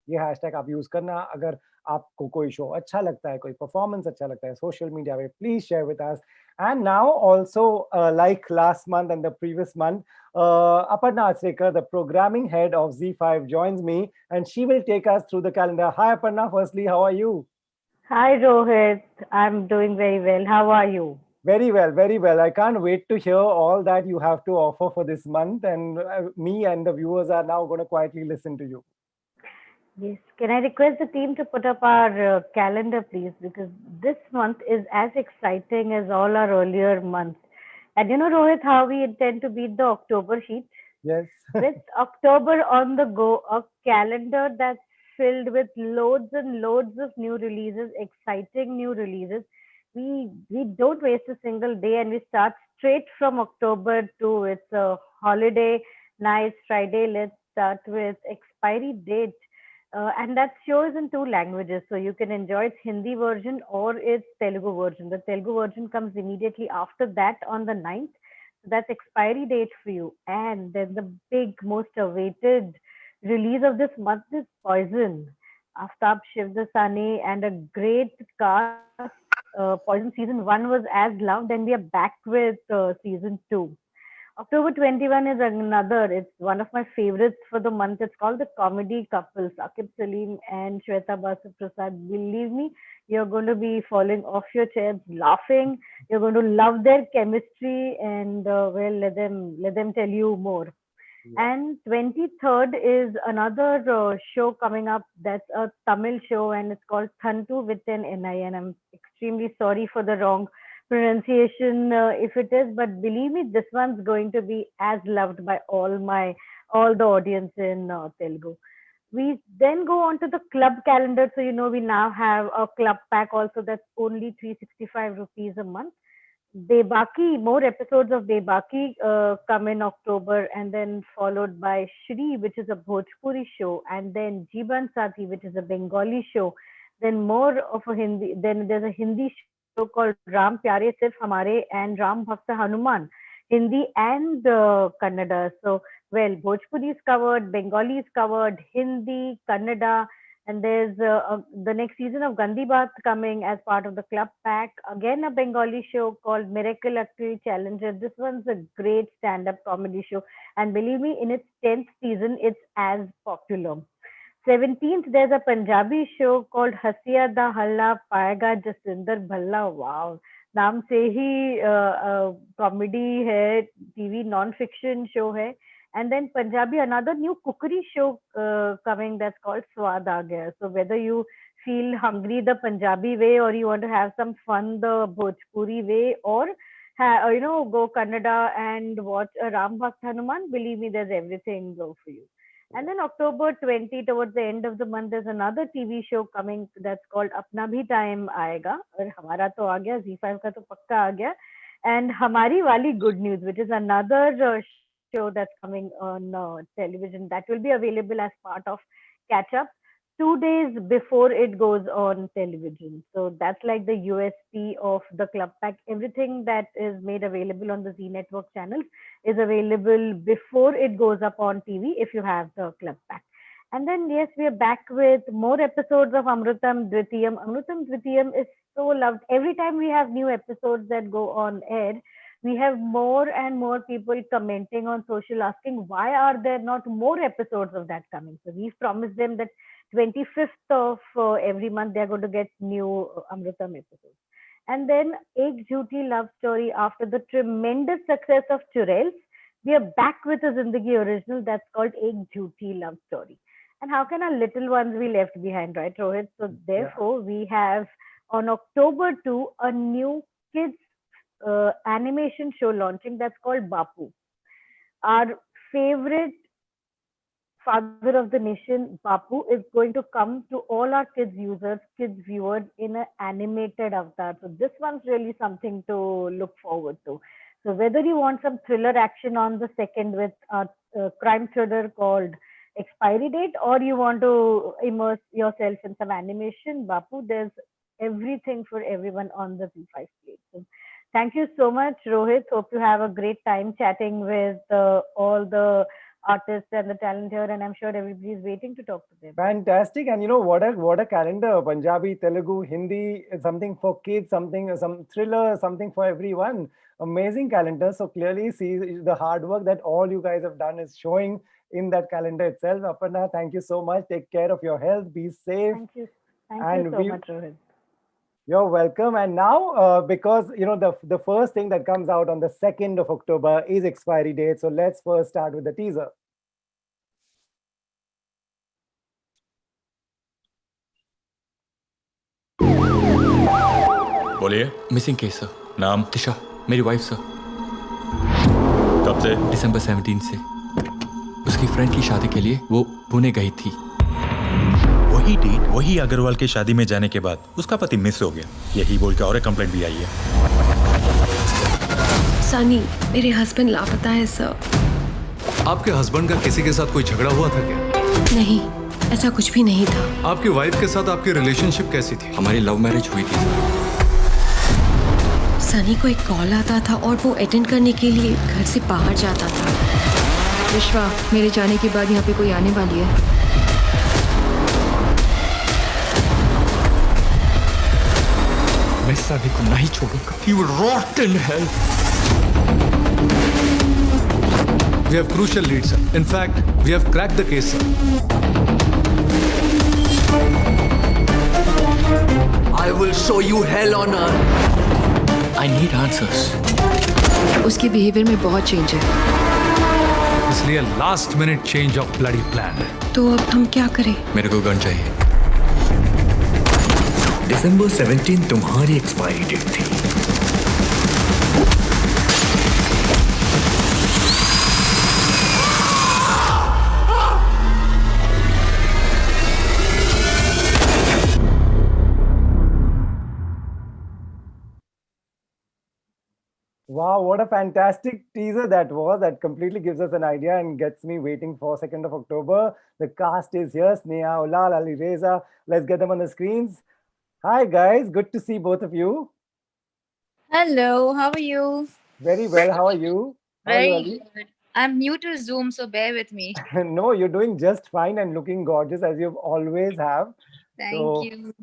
ये हैशटैग आप यूज करना। अगर आपको कोई शो अच्छा लगता है, कोई परफॉर्मेंस अच्छा लगता है सोशल मीडिया पे, please share with us. And now also, like last month and the previous month, Aparna Asrekar, the programming head of ZEE5, joins me, and she will take us through the calendar. Hi Aparna, firstly, how are you? Hi Rohit, I'm doing very well. How are you? Very well, very well. I can't wait to hear all that you have to offer for this month, and me and the viewers are now going to quietly listen to you. Yes, can I request the team to put up our calendar, please? Because this month is as exciting as all our earlier months. And you know, Rohit, how we intend to beat the October sheet? Yes. With October on the go, a calendar that's filled with loads and loads of new releases, exciting new releases. We don't waste a single day, and we start straight from October to it's a holiday, nice Friday. Let's start with expiry date. And that shows in two languages, so you can enjoy its Hindi version or its Telugu version. The Telugu version comes immediately after that on the 9th. So that's expiry date for you. And then the big, most awaited release of this month is Poison. Aftab Shivdasani and a great cast. Poison season 1 was as loved, and we are back with season 2. October 21 is another. It's one of my favorites for the month. It's called The Comedy Couple, Saqib Salim and Shweta Basu Prasad. Believe me, you're going to be falling off your chairs laughing. You're going to love their chemistry, and well, let them tell you more. Yeah. And 23rd is another show coming up. That's a Tamil show, and it's called Thantu with an NI. And I'm extremely sorry for the wrong pronunciation if it is, but believe me, this one's going to be as loved by all the audience in Telugu. We then go on to the club calendar. So you know we now have a club pack also that's only 365 rupees a month. Debaki, more episodes of Debaki come in October, and then followed by Shri, which is a Bhojpuri show, and then Jiban Sati, which is a Bengali show. Then more of a Hindi. Then there's a Hindi show called Ram Pyare Sirf Hamare and Ram Bhakta Hanuman, Hindi and Kannada. So well, Bhojpuri is covered, Bengali is covered, Hindi, Kannada, and there's the next season of Gandhi Bath coming as part of the club pack. Again, a Bengali show called Miracle Active Challenger. This one's a great stand-up comedy show, and believe me, in its 10th season, it's as popular. 17th, there's a Punjabi show called Hasiya Da Halla Payega Jasinder Bhalla. Wow, नाम से ही comedy है, TV non fiction show है. And then Punjabi, another new cookery show coming that's called Swad Aa Gaya. So whether you feel hungry the Punjabi way, or you want to have some fun the Bhojpuri way, or go Kannada and watch a Ram Bhakt Hanuman, believe me, there's everything go for you. And then October 20, towards the end of the month, there's another TV show coming that's called Apna Bhi Time Aayega. और हमारा तो आ गया, ZEE5 का तो पक्का आ गया. And Hamari Wali Good News, which is another show that's coming on television, that will be available as part of Catch Up 2 days before it goes on television. So that's like the USP of the Club Pack. Everything that is made available on the Z Network channels is available before it goes up on TV if you have the Club Pack. And then, yes, we are back with more episodes of Amrutam Dvitiyam. Amrutam Dvitiyam is so loved. Every time we have new episodes that go on air, we have more and more people commenting on social asking, why are there not more episodes of that coming? So we've promised them that 25th of every month they're going to get new Amrutam episodes. And then Ek Jhuti Love Story, after the tremendous success of Churels, we are back with a Zindagi original that's called Ek Jhuti Love Story. And how can our little ones be left behind, right, Rohit? So Yeah. therefore, we have on October 2 a new kids animation show launching that's called Bapu. Our favorite father of the nation, Bapu, is going to come to all our kids users, kids viewers in an animated avatar. So this one's really something to look forward to. So whether you want some thriller action on the second with a crime thriller called Expiry Date, or you want to immerse yourself in some animation, Bapu, there's everything for everyone on the Z5 plate. So thank you so much, Rohit. Hope you have a great time chatting with all the artists and the talent here, and I'm sure everybody is waiting to talk to them. Fantastic. And you know what a calendar. Punjabi, Telugu, Hindi, something for kids, some thriller, something for everyone. Amazing calendar. So clearly see the hard work that all you guys have done is showing in that calendar itself. Aparna, thank you so much. Take care of your health. Be safe. Thank you. Thank you And so much, Rohit. you're welcome. And now, because you know the first thing that comes out on the 2nd of October is expiry date. So let's first start with the teaser. बोलिए। Missing case sir. नाम? दिशा, मेरी wife sir. कब से? दिसंबर 17 से। उसकी friend की शादी के लिए वो पुणे गई थी। वही डेट, वही अग्रवाल की शादी में जाने के बाद उसका पति मिस हो गया, यही बोल के और एक कंप्लेंट भी आई है। सनी, मेरे हस्बैंड लापता है सर। आपके हस्बैंड का किसी के साथ कोई झगड़ा हुआ था क्या? नहीं, ऐसा कुछ भी नहीं था। आपकी वाइफ के साथ आपकी रिलेशनशिप कैसी थी? हमारी लव मैरिज हुई थी सर। सनी को एक कॉल आता था और वो अटेंड करने के लिए घर से बाहर जाता था। विश्वा, मेरे जाने के बाद यहाँ पे कोई आने वाली है। मैं सनी को नहीं छोड़ूंगा। He will rot in hell. We have crucial leads, sir. In fact, we have cracked the case, sir. I will show you hell on earth. I need answers. उसके बिहेवियर में बहुत चेंज है। इसलिए last minute change of bloody plan है। तो अब हम क्या करें? मेरे को गन चाहिए। दिसंबर 17 तुम्हारी एक्सपायरी डेट थी। Wow, what a fantastic teaser that was. That completely gives us an idea and gets me waiting for 2nd of October. The cast is here, Sneha, Ulal, Ali Reza. Let's get them on the screens. Hi guys, good to see both of you. Hello, how are you? Very well, how are you? How are you, Very Ali? good. I'm new to Zoom, so bear with me. No, you're doing just fine and looking gorgeous as you always have. Thank So- you.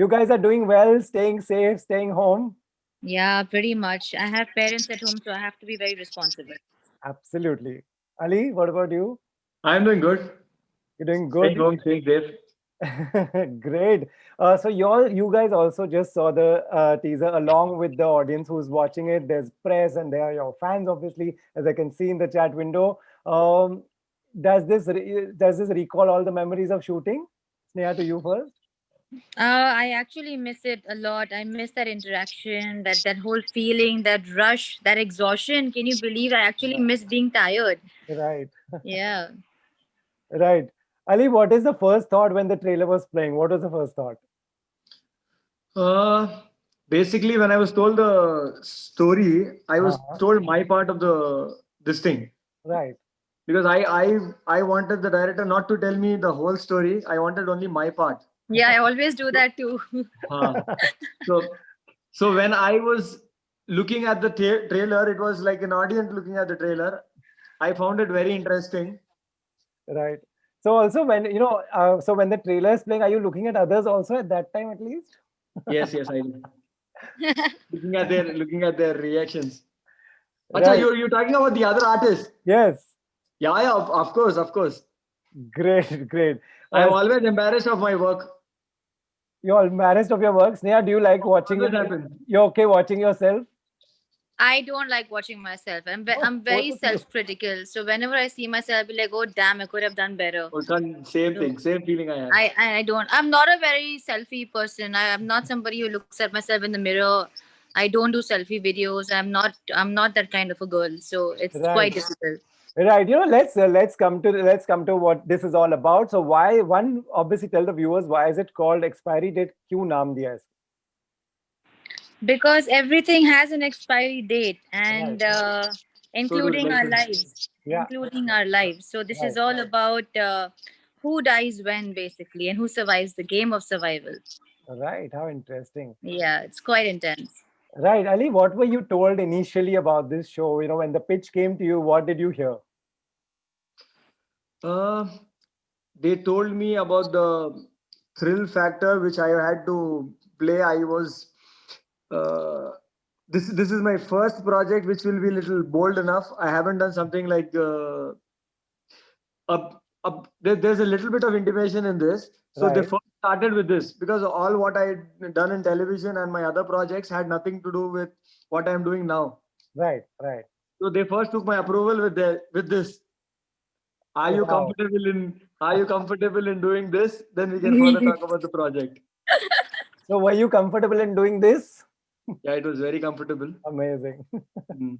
You guys are doing well, staying safe, staying home. Yeah, pretty much. I have parents at home, so I have to be very responsible. Absolutely. Ali, what about you? I'm doing good. You're doing Staying good. home, staying safe. Great. So you guys also just saw the teaser along with the audience who's watching it. There's press and there are your fans, obviously, as I can see in the chat window. Does this recall all the memories of shooting? Sneha, to you first. I actually miss it a lot. I miss that interaction, that whole feeling, that rush, that exhaustion. Can you believe I actually miss being tired? Right. Yeah. Right. Ali, what is the first thought when the trailer was playing? What was the first thought? Basically, when I was told the story, I was Uh-huh. told my part of this thing, Right. because I wanted the director not to tell me the whole story. I wanted only my part. Yeah, I always do that too. So when I was looking at the trailer, it was like an audience looking at the trailer. I found it very interesting. Right. So also when so when the trailer is playing, are you looking at others also at that time at least? Yes, I do. looking at their reactions. Acha, Right. you're talking about the other artists. Yes. Yeah, of course. Great, great. I'm always embarrassed of my work. You're embarrassed of your work. Sneha, do you like watching Always it? happens. You're okay watching yourself? I don't like watching myself. I'm Both very of you. self-critical. So whenever I see myself, I'll be like, oh damn, I could have done better. Same thing, same feeling I have. I don't. I'm not a very selfie person. I'm not somebody who looks at myself in the mirror. I don't do selfie videos. I'm not that kind of a girl. So it's Right. quite difficult. Right. Let's come to what this is all about. So why obviously tell the viewers why is it called expiry date? क्यों नाम दिया है? Because everything has an expiry date, and including our lives. Yeah. Including our lives. So this is Right. all about who dies when, basically, and who survives the game of survival. Right. How interesting. Yeah, it's quite intense. Right. Ali, what were you told initially about this show? When the pitch came to you, what did you hear? They told me about the thrill factor which I had to play. I was this is my first project, which will be a little bold enough. I haven't done something like there's a little bit of intimation in this. So they Right, first started with this because all what I had done in television and my other projects had nothing to do with what I'm doing now. right, right. So they first took my approval with this. Are you Wow. comfortable in doing this? Then we can further talk about the project. So were you comfortable in doing this? Yeah, it was very comfortable. Amazing. Mm.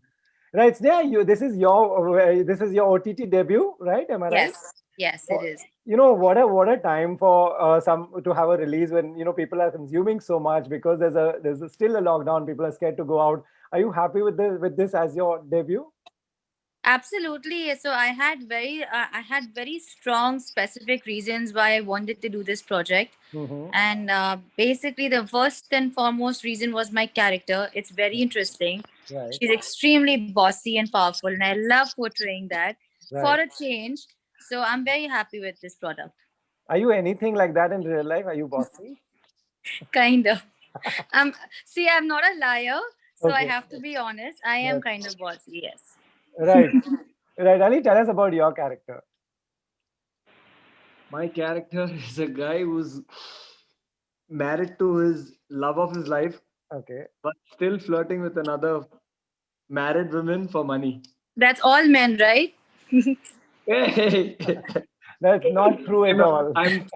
Right, Sneha, this is your OTT debut, right? Am I right? Yes, it is. You know, what a time for some to have a release when people are consuming so much because still a lockdown. People are scared to go out. Are you happy with this as your debut? Absolutely. So I had very strong specific reasons why I wanted to do this project. Mm-hmm. And basically, the first and foremost reason was my character. It's very interesting. Right, She's extremely bossy and powerful, and I love portraying that for right. a change. So I'm very happy with this product. Are you anything like that in real life? Are you bossy? Kind of. Um, See, I'm not a liar, so I Okay. have to be honest. I am Yes. kind of bossy, yes. Right. Right. Ali, tell us about your character. My character is a guy who's married to his love of his life, Okay. but still flirting with another married woman for money. That's all men, right? Hey, That's not true at all. I'm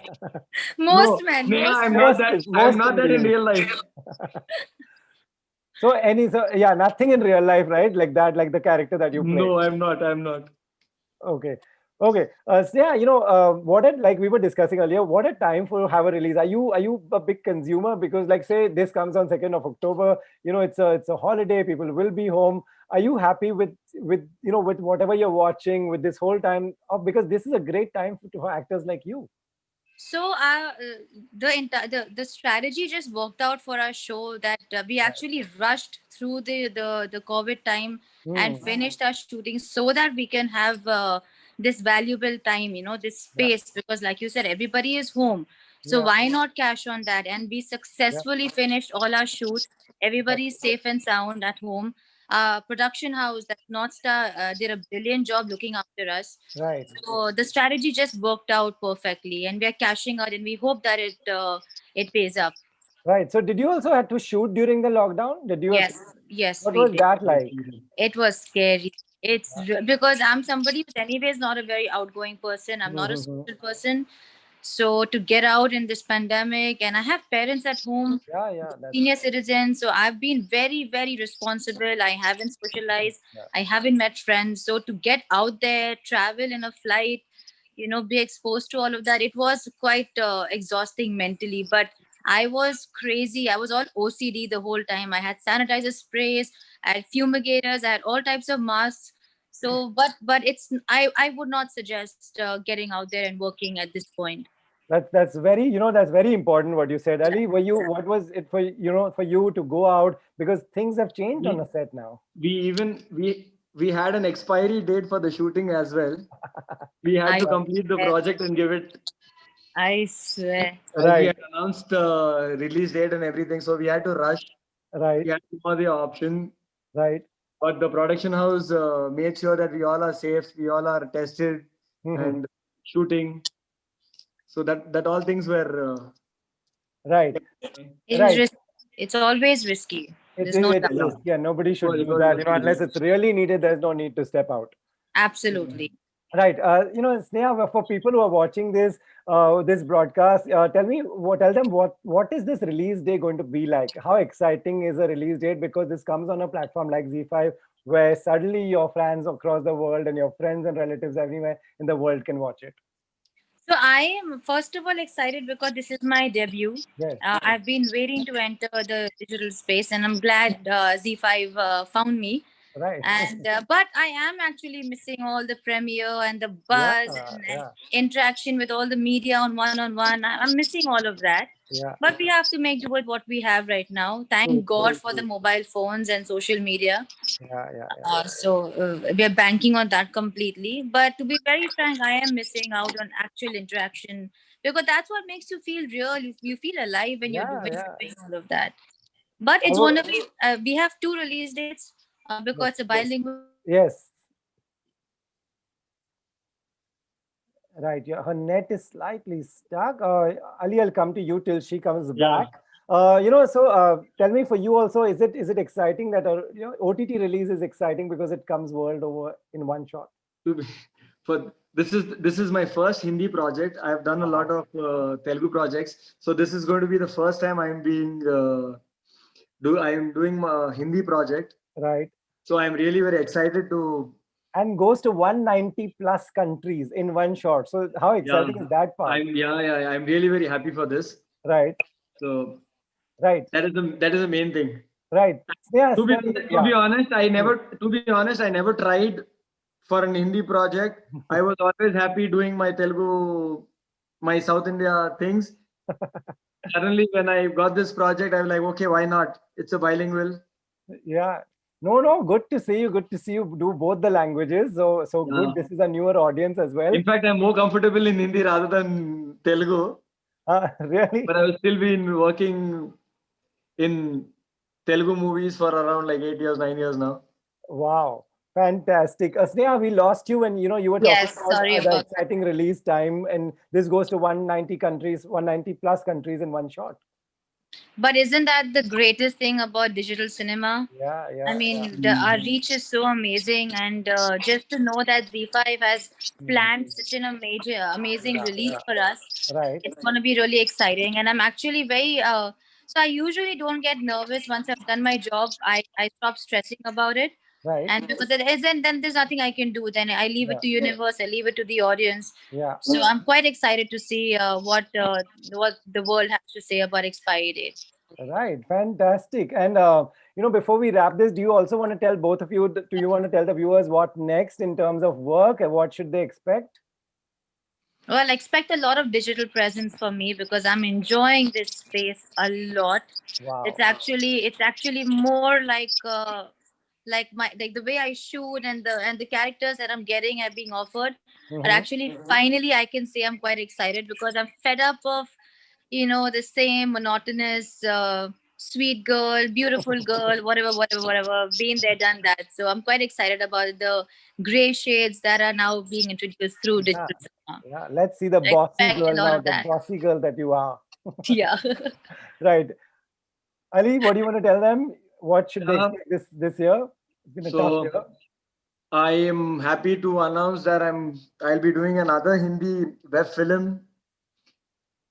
Most no, men, Neha, most I'm men. not that. I'm Most not that in Indians. real life. So yeah, nothing in real life, right? Like that, like the character that you play. No, I'm not. I'm not. Okay. Okay. So yeah, like we were discussing earlier, what a time for have a release. Are you a big consumer? Because like say this comes on 2nd of October, it's a holiday, people will be home. Are you happy with whatever you're watching with this whole time? Because this is a great time for actors like you. So the strategy just worked out for our show that we actually rushed through the COVID time and Hmm. finished our shooting so that we can have this valuable time, this Yeah. space, because like you said, everybody is home. So Yeah. why not cash on that? And we Yeah. successfully finished all our shoot. Right. Everybody is safe and sound at home. Production house, that North Star, did a brilliant job looking after us. Right. So the strategy just worked out perfectly, and we are cashing out, and we hope that it pays up. Right. So did you also have to shoot during the lockdown? Did you have to, Yes, yes, what we was did. that Yes, like? we did. It was scary. Because I'm somebody who's anyways not a very outgoing person. I'm not a Mm-hmm. social person. So to get out in this pandemic, and I have parents at home, Yeah, yeah, that's senior citizens. So I've been very, very responsible. I haven't socialized. yeah. I haven't met friends. So to get out there, travel in a flight, be exposed to all of that, it was quite exhausting mentally. But I was crazy. I was all OCD the whole time. I had sanitizer sprays, I had fumigators, I had all types of masks. So, but I would not suggest getting out there and working at this point. That's very important what you said, Ali. What was it for you to go out because things have changed on We the set now? we even we had an expiry date for the shooting as well. We had I to complete the swear. project and give it I swear. as we Right, had announced the release date and everything. So we had to rush. right, We had no other option. right. But the production house made sure that we all are safe, we all are tested Hmm. and shooting. So that all things were. Right, It is right. risky. It's always risky. It, There's it, no it doubt. is risky, and nobody should It do was that. risky. Unless it's really needed, there's no need to step out. Absolutely. Right. Sneha, for people who are watching this broadcast, tell them what is this release day going to be like? How exciting is a release date? Because this comes on a platform like ZEE5, where suddenly your fans across the world and your friends and relatives everywhere in the world can watch it. So I am first of all excited because this is my debut. Yes. I've been waiting to enter the digital space, and I'm glad Z5 found me. Right. And but I am actually missing all the premiere and the buzz and interaction with all the media on one-on-one. I'm missing all of that. Yeah. But we have to make do with what we have right now. Thank God for the mobile phones and social media. So we are banking on that completely. But to be very frank, I am missing out on actual interaction, because that's what makes you feel real. You feel alive when you're doing all of that. But it's one of we have 2 release dates because it's a bilingual. Yes. Right. Yeah, her net is slightly stuck. Ali, I'll come to you till she comes back. So tell me, for you also, is it exciting that OTT release is exciting because it comes world over in one shot? This is my first Hindi project. I have done a lot of Telugu projects, so this is going to be the first time I am doing my Hindi project. Right. So I'm really very excited to. And goes to 190 plus countries in one shot. So how exciting is that part? I'm really very happy for this. Right. So. Right. That is the main thing. Right. Yeah. To be honest, I never tried for an Hindi project. I was always happy doing my Telugu, my South India things. Suddenly, when I got this project, I was like, okay, why not? It's a bilingual. Yeah. No. Good to see you. Good to see you do both the languages. So good. This is a newer audience as well. In fact, I'm more comfortable in Hindi rather than Telugu. Really? But I've still been working in Telugu movies for around like 8 years, 9 years now. Wow. Fantastic. Sneha, we lost you when you were talking about the exciting release time, and this goes to 190 countries, 190 plus countries in one shot. But isn't that the greatest thing about digital cinema? Yeah. I mean, our reach is so amazing, and just to know that ZEE5 has planned such an amazing release for us, it's going to be really exciting. And I'm actually very so I usually don't get nervous once I've done my job. I stop stressing about it. Right. And because it isn't, then there's nothing I can do. Then I leave it to universe. I leave it to the audience. Yeah. So I'm quite excited to see what the world has to say about expiry date. Right. Fantastic. And before we wrap this, do you also want to tell both of you? Do you want to tell the viewers what next in terms of work and what should they expect? Well, expect a lot of digital presence for me because I'm enjoying this space a lot. Wow. It's actually more like the way I shoot and the characters that I'm getting are being offered are actually finally I can say I'm quite excited because I'm fed up of the same monotonous sweet girl, beautiful girl, whatever, been there, done that. So I'm quite excited about the gray shades that are now being introduced through digital cinema. Yeah, let's see the bossy girl now, the bossy girl that you are. Yeah. Right. Ali, what do you want to tell them? What should they expect this year? It's been a tough year. I am happy to announce that I'll be doing another Hindi web film.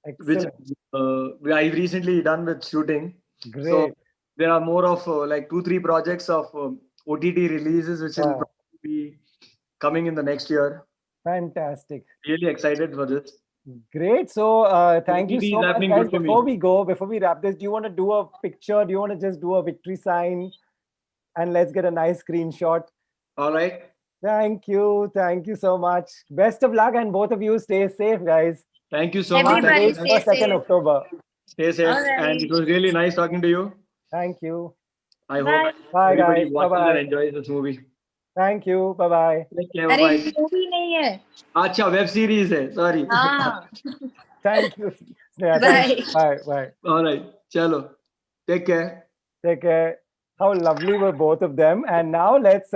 Excellent. Which I recently done with shooting. Great. So there are more of like 2-3 projects of OTT releases which will probably be coming in the next year. Fantastic. Really excited for this. Great. So thank you so much, guys. Before we wrap this, do you want to do a picture? Do you want to just do a victory sign? And let's get a nice screenshot. All right. Thank you. Thank you so much. Best of luck, and both of you stay safe, guys. Thank you so much. Everybody stay safe. 2nd October. Stay safe. And it was really nice talking to you. Thank you. I hope Bye, everybody guys. watches and enjoys this movie. Thank you. Bye-bye. Take care. Bye-bye. movie nahi hai. Acha, web series hai. Sorry. Thank you. Yeah, bye. All right. Chalo. Take care. Take care. How lovely were both of them. And now let's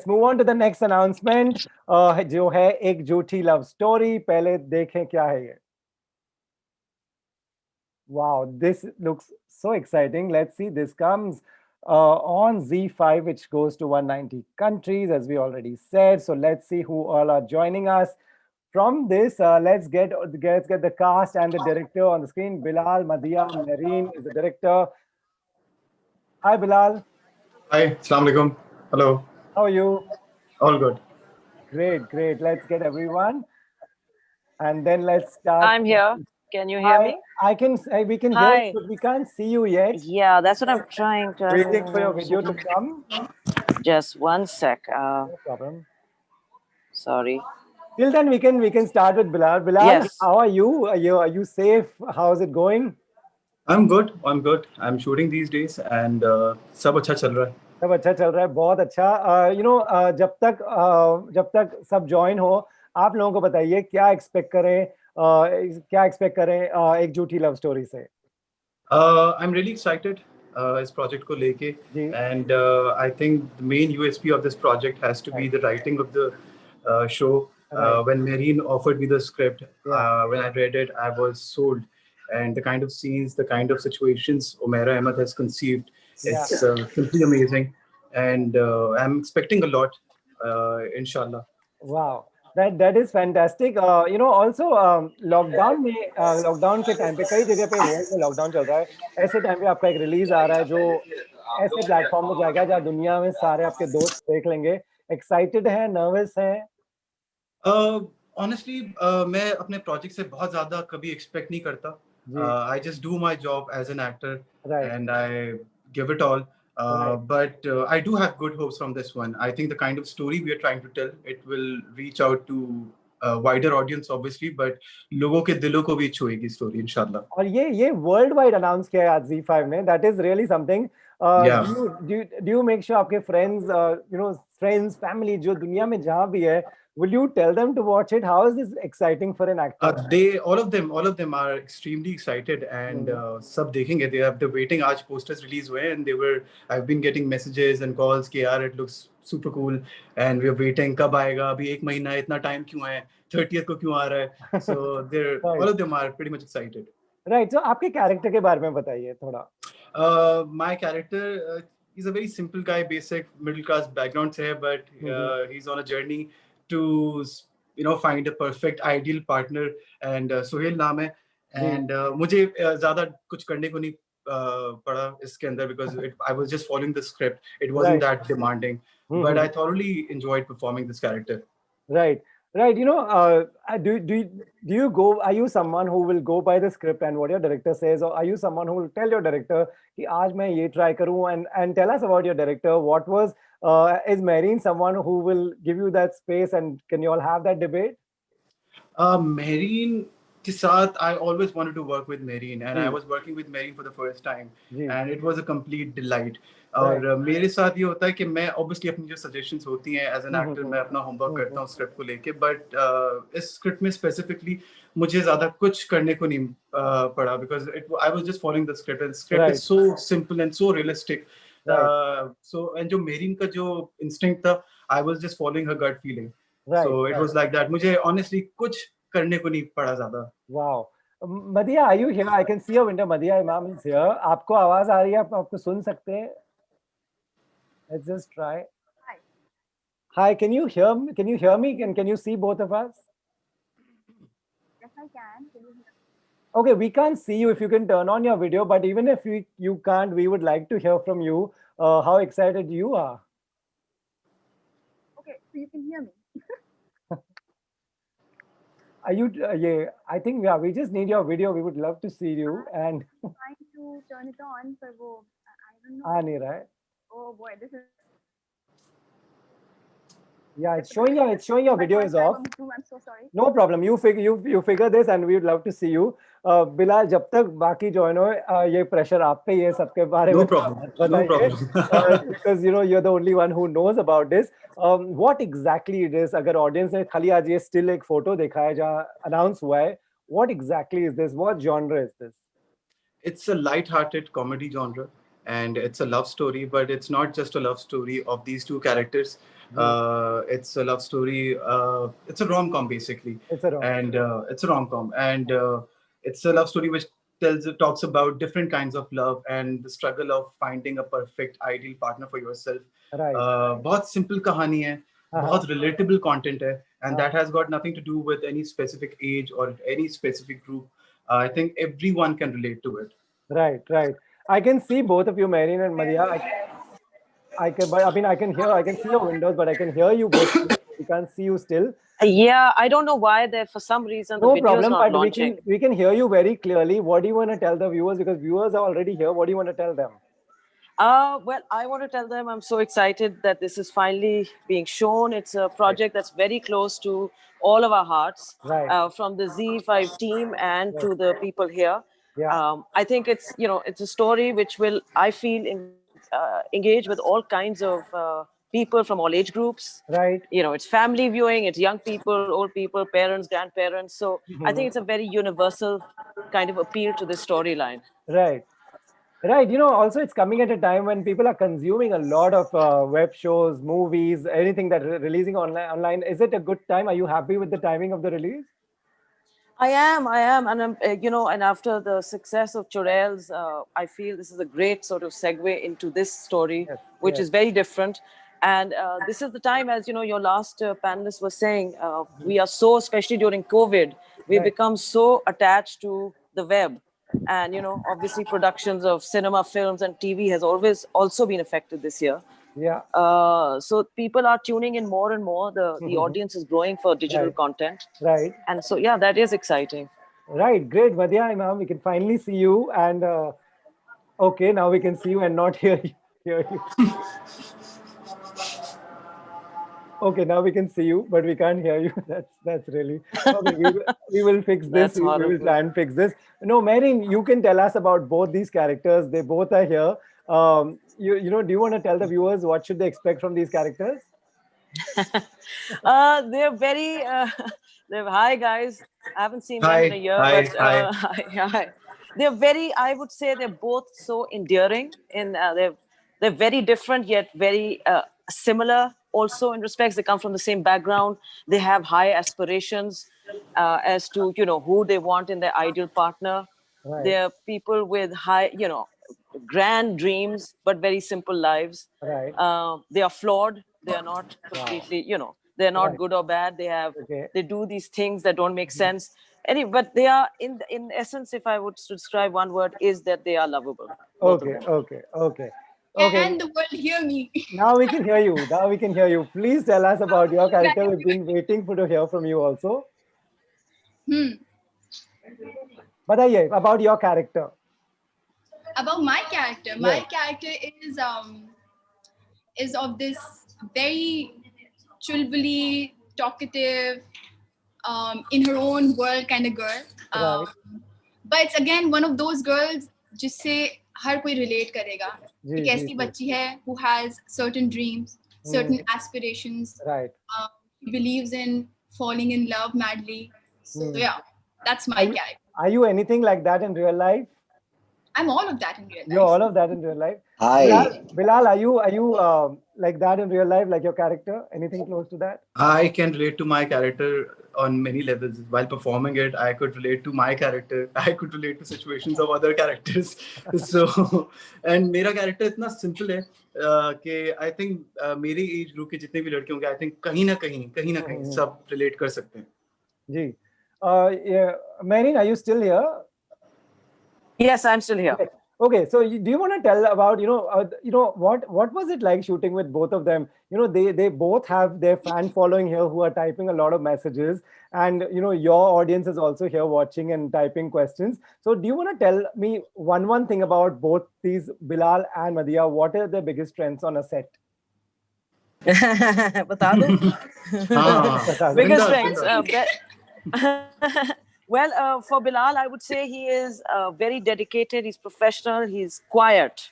move on to the next announcement. जो है एक झूठी love story. पहले देखें क्या है ये. Wow, this looks so exciting. Let's see. This comes on ZEE5, which goes to 190 countries, as we already said. So let's see who all are joining us. From this, let's get the cast and the director on the screen. Bilal Madia Marine is the director. Hi, Bilal. Hi, Assalamu alaikum. Hello. How are you? All good. Great. Let's get everyone. And then let's start. I'm here. Can you hear me? We can hear you, but we can't see you yet. Yeah, that's what I'm trying to. Waiting for your video to come. Just one sec. No problem. Sorry. Till then, we can start with Bilal. Bilal, Yes. how are you? Are you safe? How's it going? I'm good. I'm good. I'm shooting these days, and सब अच्छा चल रहा है. सब अच्छा चल रहा है, बहुत अच्छा. जब तक सब ज्वाइन हो, आप लोगों को बताइए क्या एक्सपेक्ट करें एक झूठी लव स्टोरी से. I'm really excited इस project को लेके, जी. and I think the main USP of this project has to be the writing of the show. Right. When Marine offered me the script, Yeah. when I read it, I was sold. And the kind of scenes, the kind of situations Umaira Ahmed has conceived, Yeah. it's simply amazing. And I'm expecting a lot, inshallah. Wow, that is fantastic. Also lockdown के time पे कई जगह पे world में lockdown चल रहा है. ऐसे टाइम पे आपका एक रिलीज आ रहा है जो ऐसे प्लेटफॉर्म में जाएगा जहाँ दुनिया में सारे आपके दोस्त देख लेंगे. एक्साइटेड है, नर्वस है? Honestly, मैं अपने प्रोजेक्ट से बहुत ज़्यादा कभी एक्सपेक्ट नहीं करता. I just do my job as an actor, Right. and I give it all. Right. But I do have good hopes from this one. I think the kind of story we are trying to tell, it will reach out to a wider audience, obviously, but लोगों के दिलों को भी छुएगी story, inshallah. और ये world wide announce किया है आज ZEE5 ने. That is really something. Yeah. Do you make sure आपके फ्रेंड्स फैमिली जो दुनिया में जहाँ भी है, will you tell them to watch it? How is this exciting for an actor? All of them are extremely excited, and सब देखेंगे. They're waiting. आज posters release हुए हैं, and I've been getting messages and calls कि यार it looks super cool, and we're waiting कब आएगा, अभी 1 महीना है, इतना टाइम क्यों है, 30th को क्यों आ रहा है. So all of them are pretty much excited. Right. So आपके कैरेक्टर के बारे में बताइए थोड़ा. My character, he's a very simple guy, basic middle class background से है, but he's on a journey to find a perfect ideal partner, and Sohail नाम है, and मुझे ज़्यादा कुछ करने को नहीं पड़ा इसके अंदर, because I was just following the script. It wasn't that demanding, but I thoroughly enjoyed performing this character. Right. Do you go? Are you someone who will go by the script and what your director says, or are you someone who will tell your director कि आज मैं ये try करूँ, and tell us about your director? What was is Marine someone who will give you that space, and can you all have that debate? Marine के साथ, I always wanted to work with Marine, and I was working with Marine for the first time, and it was a complete delight. और मेरे साथ ये होता है कि मैं obviously अपनी जो suggestions होती हैं as an actor, मैं अपना homework करता हूँ script को लेके, but इस script में specifically मुझे ज़्यादा कुछ करने को नहीं पड़ा, because I was just following the script, and the script is so simple and so realistic. So and जो Marine का जो instinct था, I was just following her gut feeling. So it was like that. मुझे honestly कुछ करने को नहीं पड़ा ज़्यादा. Wow. Madhya, are you here? I can see your window. Madhya Imam is here. आपको आवाज आ रही है? आप आपको सुन सकते हैं? Let's just try. Hi, can you hear me? Can you hear me? Can you see both of us? Yes, I can. Can you hear me? Okay, we can't see you. If you can turn on your video, but even if you can't, we would like to hear from you how excited you are. Okay, so you can hear me. Are you? Yeah, I think we just need your video. We would love to see you. And I'm trying to turn it on, but I don't know. आ नहीं रहा है. Oh boy, this is. Yeah, it's showing your video is off. I'm so sorry. No problem. You figure this, and we would love to see you. Bilal, जब तक बाकी join हो, ये pressure आप पे ये सबके बारे में. No problem. Because you're the only one who knows about this. What exactly it is? अगर audience ने खाली आज ये still एक photo देखा है जहाँ announce हुआ है, what exactly is this? What genre is this? It's a light-hearted comedy genre, and it's a love story, but it's not just a love story of these two characters. It's a love story. It's a rom-com basically. It's a rom-com. And it's a rom-com, and it's a love story which talks about different kinds of love and the struggle of finding a perfect, ideal partner for yourself. Right. बहुत simple कहानी है, बहुत relatable content है, and that has got nothing to do with any specific age or any specific group. I think everyone can relate to it. Right. I can see both of you, Marine and Madhya. I can see your windows, but I can hear you both. We can't see you still. Yeah, I don't know why for some reason the video is not launching. We can hear you very clearly. What do you want to tell the viewers? Because viewers are already here. What do you want to tell them? Well, I want to tell them I'm so excited that this is finally being shown. It's a project that's very close to all of our hearts, Right. from the ZEE5 team and Right. to the people here. Yeah. I think it's a story which will, I feel, engage with all kinds of people from all age groups. Right. It's family viewing, it's young people, old people, parents, grandparents. So I think Mhm. it's a very universal kind of appeal to this storyline. Right. Right. Also it's coming at a time when people are consuming a lot of web shows, movies, anything that releasing online. Is it a good time? Are you happy with the timing of the release? I am, and and after the success of Churels, I feel this is a great sort of segue into this story, Yes. which Yes. is very different. And this is the time, as your last panelist was saying, we are so, especially during COVID, we Right. become so attached to the web, and obviously productions of cinema, films, and TV has always also been affected this year. Yeah. So people are tuning in more and more. The audience is growing for digital Right. content, Right. and so yeah, that is exciting. Right. Great. Madhya, ma'am, we can finally see you. And okay, now we can see you and not hear you. Hear you. Okay, now we can see you, but we can't hear you. That's really okay. We will fix this. That's We will horrible. try and fix this. No, Marine, you can tell us about both these characters. They both are here. Do you want to tell the viewers what should they expect from these characters? They're very. They're hi guys. I haven't seen them in a Hi, year, hi, but hi. hi. They're very. I would say they're both so endearing. They're very different yet very similar. Also in respects, they come from the same background. They have high aspirations as to who they want in their ideal partner. Right. They're people with high, grand dreams, but very simple lives. Right. They are flawed. They are not Wow. completely, they're not Right. good or bad. Okay. They do these things that don't make sense. But they are in essence, if I would describe one word, is that they are lovable, both of Okay. them. Okay. Okay. Okay. Can the world hear me? Now we can hear you. Now we can hear you. Please tell us about your character. We've been waiting for to hear from you also. Bataiye about your character. About my character. Yes. My character is of this very chulbuli, talkative, in her own world kind of girl. Right. But it's again one of those girls जिससे हर कोई relate करेगा. जी, एक जी, ऐसी जी. बच्ची है who has certain dreams, certain aspirations. Right. She believes in falling in love madly. So yeah, that's my character. Are you anything like that in real life? I'm all of that in real life. You're all of that in real life. Hi. Bilal, are you like that in real life, like your character? Anything close to that? I can relate to my character on many levels. While performing it, I could relate to my character. I could relate to situations of other characters. So, and मेरा character इतना simple है कि I think मेरी age group के जितने भी लड़के होंगे, I think कहीं ना कहीं सब relate कर सकते हैं. जी. Yeah. Marine, are you still here? Yes, I'm still here. Okay, so do you want to tell about what was it like shooting with both of them? They both have their fan following here who are typing a lot of messages, and your audience is also here watching and typing questions. So do you want to tell me one thing about both these, Bilal and Madhya? What are their biggest strengths on a set? बता दो. Biggest strengths. Well, for Bilal, I would say he is very dedicated. He's professional. He's quiet.